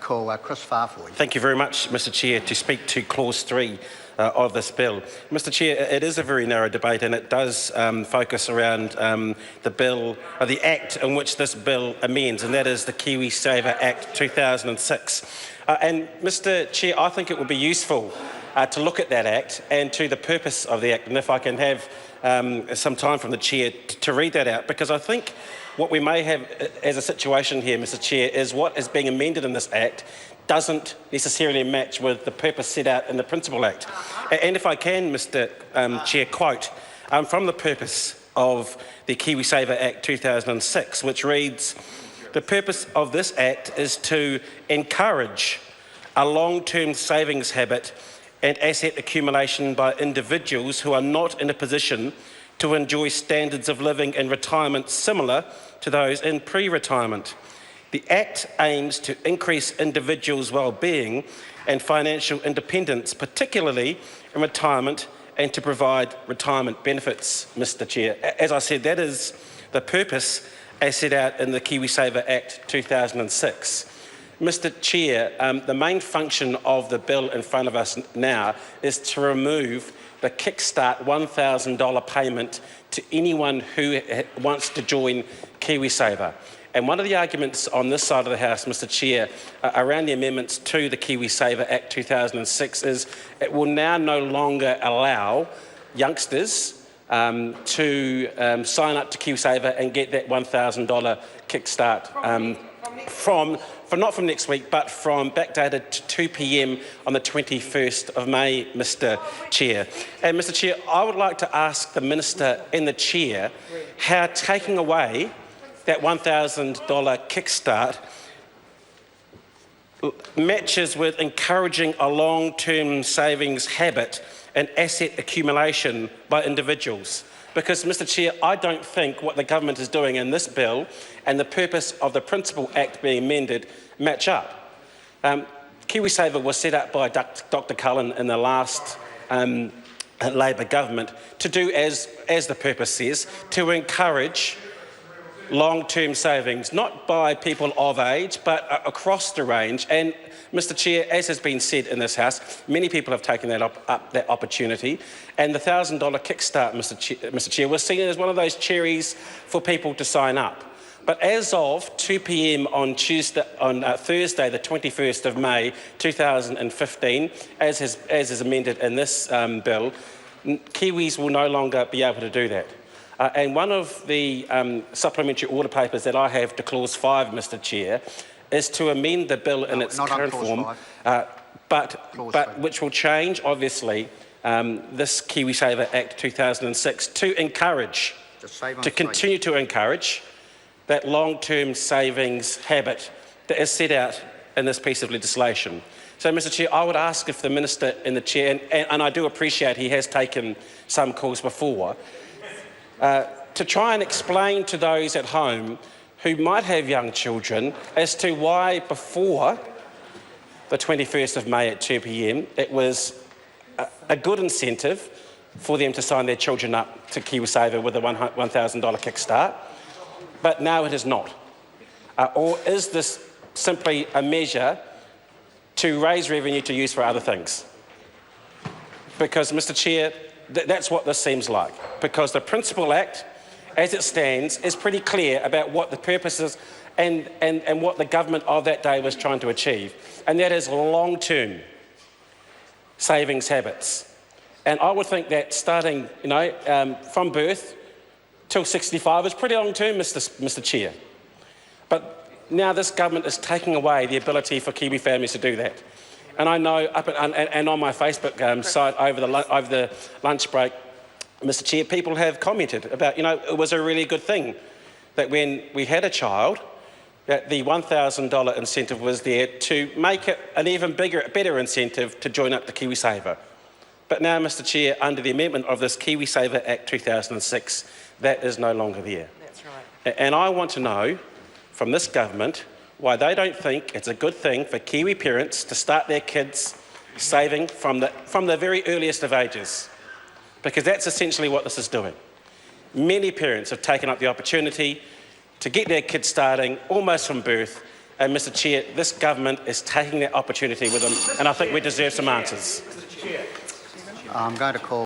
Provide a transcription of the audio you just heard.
Call Chris Farfoy. Thank you very much, Mr Chair, to speak to Clause 3 of this bill. Mr Chair, it is a very narrow debate and it does focus around the bill, or the Act in which this bill amends, and that is the KiwiSaver Act 2006. And Mr Chair, I think it would be useful to look at that Act and to the purpose of the Act, and if I can have some time from the Chair to read that out, because I think what we may have as a situation here, Mr Chair, is what is being amended in this Act doesn't necessarily match with the purpose set out in the Principal Act. And if I can, Mr Chair, quote from the purpose of the KiwiSaver Act 2006, which reads, "The purpose of this Act is to encourage a long-term savings habit and asset accumulation by individuals who are not in a position to enjoy standards of living in retirement similar to those in pre-retirement. The Act aims to increase individuals' well-being and financial independence, particularly in retirement, and to provide retirement benefits," Mr Chair. As I said, that is the purpose as set out in the KiwiSaver Act 2006. Mr Chair, the main function of the bill in front of us now is to remove the Kickstart $1,000 payment to anyone who wants to join KiwiSaver. And one of the arguments on this side of the House, Mr Chair, around the amendments to the KiwiSaver Act 2006 is it will now no longer allow youngsters to sign up to KiwiSaver and get that $1,000 Kickstart not from next week, but from backdated to 2 p.m. on the 21st of May, Mr Chair. And Mr Chair, I would like to ask the Minister and the Chair how taking away that $1,000 Kickstart matches with encouraging a long-term savings habit and asset accumulation by individuals. Because, Mr Chair, I don't think what the government is doing in this bill and the purpose of the Principal Act being amended match up. KiwiSaver was set up by Dr Cullen in the last Labor government to do as the purpose says, to encourage long-term savings, not by people of age, but across the range. And Mr Chair, as has been said in this House, many people have taken that that opportunity, and the $1,000 Kickstart, Mr Chair, was seen as one of those cherries for people to sign up. But as of 2 p.m. on Thursday, the 21st of May 2015, as is amended in this bill, Kiwis will no longer be able to do that. And one of the supplementary order papers that I have to Clause 5, Mr Chair, is to amend the bill in its current form, but which will change, obviously, this KiwiSaver Act 2006 to encourage, to continue to encourage that long-term savings habit that is set out in this piece of legislation. So, Mr Chair, I would ask if the Minister and the Chair, and I do appreciate he has taken some calls before, to try and explain to those at home who might have young children as to why before the 21st of May at 2 p.m. it was a good incentive for them to sign their children up to KiwiSaver with a $1,000 Kickstart, but now it is not. Or is this simply a measure to raise revenue to use for other things? Because, Mr Chair, that's what this seems like, because the Principal Act, as it stands, is pretty clear about what the purpose is and what the government of that day was trying to achieve, and that is long-term savings habits. And I would think that starting, from birth till 65 is pretty long-term, Mr Chair. But now this government is taking away the ability for Kiwi families to do that. And I know, and on my Facebook site over the lunch break, Mr Chair, people have commented about, it was a really good thing that when we had a child, that the $1,000 incentive was there to make it an even better incentive to join up the KiwiSaver. But now, Mr Chair, under the amendment of this KiwiSaver Act 2006, that is no longer there. That's right. And I want to know from this government why they don't think it's a good thing for Kiwi parents to start their kids saving from the very earliest of ages, because that's essentially what this is doing. Many parents have taken up the opportunity to get their kids starting almost from birth And, Mr Chair, this government is taking that opportunity with them, and I think we deserve some answers. I'm going to call